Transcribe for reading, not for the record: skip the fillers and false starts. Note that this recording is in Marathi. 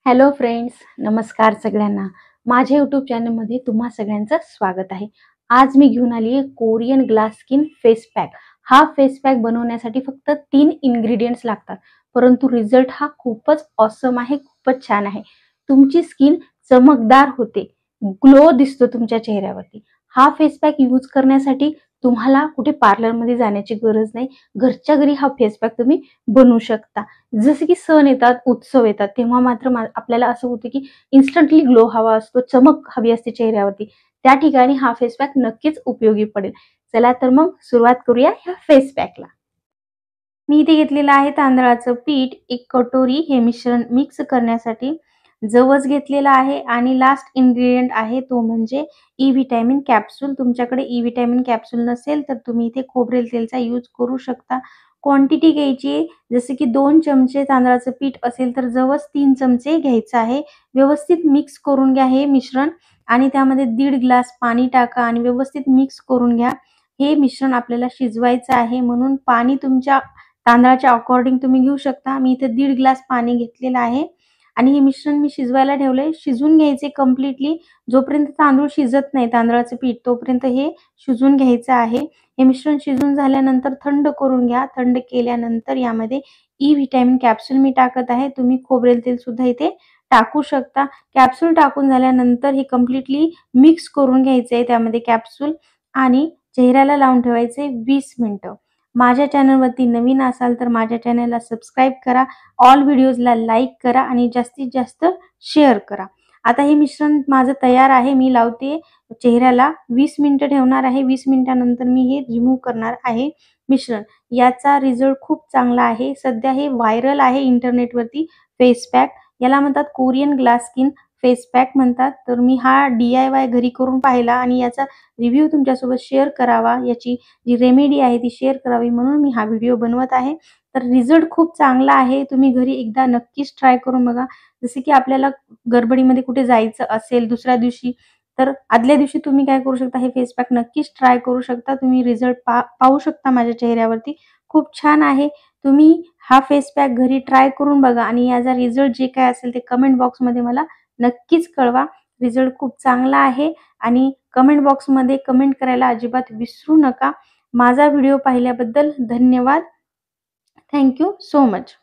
हॅलो फ्रेंड्स, नमस्कार सगळ्यांना. माझ्या यूट्यूब चॅनलमध्ये तुम्हा सगळ्यांचं स्वागत आहे. आज मी घेऊन आली आहे Korean glass skin face pack. हा फेस पॅक बनवण्यासाठी फक्त 3 इन्ग्रेडियंट्स लागतात, परंतु रिझल्ट हा खूपच ऑसम आहे, खूपच छान आहे. तुमची स्किन चमकदार होते, ग्लो दिसतो तुमच्या चेहऱ्यावरती. हा फेस पॅक यूज करण्यासाठी तुम्हाला कुठे पार्लरमध्ये जाण्याची गरज नाही. घरच्या घरी हा फेस पॅक तुम्ही बनवू शकता. जसे की सण येतात, उत्सव येतात, तेव्हा मात्र आपल्याला असं होतं की इन्स्टंटली ग्लो हवा असतो, चमक हवी असते चेहऱ्यावरती. त्या ठिकाणी हा फेस पॅक नक्कीच उपयोगी पडेल. चला तर मग सुरुवात करूया ह्या फेस पॅकला. मी इथे घेतलेलं आहे तांदळाचं पीठ 1 कटोरी. हे मिश्रण मिक्स करण्यासाठी जवस घेतलेला आहे आणि लास्ट इन्ग्रेडियंट आहे तो म्हणजे ई व्हिटॅमिन कॅप्सूल. तुमच्याकडे ई व्हिटॅमिन कॅप्सूल नसेल तर तुम्ही इथे खोबरेल तेलचा यूज करू शकता. क्वांटिटी घ्यायची जसे की 2 चमचे तांदळाचं पीठ असेल तर जवस 3 चमचे घ्यायचं आहे. व्यवस्थित मिक्स करून घ्या हे मिश्रण आणि त्यामध्ये 1.5 ग्लास पाणी टाका आणि व्यवस्थित मिक्स करून घ्या. हे मिश्रण आपल्याला शिजवायचं आहे म्हणून पाणी तुमच्या तांदळाच्या अकॉर्डिंग तुम्ही घेऊ शकता. मी इथे 1.5 ग्लास पाणी घेतलेलं आहे आणि हे मिश्रण मी शिजवायला ठेवलंय. शिजून घ्यायचे कंप्लीटली. जोपर्यंत तांदूळ शिजत नाही तांदळाचं पीठ तोपर्यंत हे शिजून घ्यायचं आहे. हे मिश्रण शिजून झाल्यानंतर थंड करून घ्या. थंड केल्यानंतर यामध्ये ई व्हिटॅमिन कॅप्सूल मी टाकत आहे. तुम्ही खोबरेल तेल सुद्धा इथे टाकू शकता. कॅप्सूल टाकून झाल्यानंतर हे कंप्लीटली मिक्स करून घ्यायचंय त्यामध्ये कॅप्सूल आणि चेहऱ्याला लावून ठेवायचे 20 मिनिटं. माझ्या चॅनलवरती नवीन असाल तर माझ्या चॅनलला सबस्क्राईब करा. ऑल व्हिडिओजला लाईक करा आणि जास्तीत जास्त शेअर करा. आता हे मिश्रण माझं तयार आहे. मी लावते चेहऱ्याला 20 मिनिटं ठेवणार आहे. 20 मिनिटानंतर मी हे रिमूव्ह करणार आहे मिश्रण. याचा रिझल्ट खूप चांगला आहे. सध्या हे व्हायरल आहे इंटरनेटवरती फेस पॅक. याला म्हणतात Korean glass skin face pack म्हणतात. तर मी हा DIY घरी करून पाहिला आणि याचा रिव्ह्यू तुमच्यासोबत शेअर करावा, याची जी रेमेडी आहे ती शेअर करावी म्हणून मी हा व्हिडिओ बनवत आहे. तर रिझल्ट खूप चांगला आहे. तुम्ही घरी एकदा नक्कीच ट्राय करून बघा. जसे की आपल्याला गडबडीमध्ये कुठे जायचं असेल दुसऱ्या दिवशी तर आदल्या दिवशी तुम्ही काय करू शकता, हे फेस पॅक नक्कीच ट्राय करू शकता. तुम्ही रिझल्ट पाहू शकता माझ्या चेहऱ्यावरती. खूप छान आहे. तुम्ही हा फेस पॅक घरी ट्राय करून बघा आणि याचा रिझल्ट जे काय असेल ते कमेंट बॉक्समध्ये मला नक्कीच कळवा. रिझल्ट खूप चांगला आहे आणि कमेंट बॉक्समध्ये कमेंट करायला अजिबात विसरू नका. माझा व्हिडिओ पाहिल्याबद्दल धन्यवाद. Thank you so much.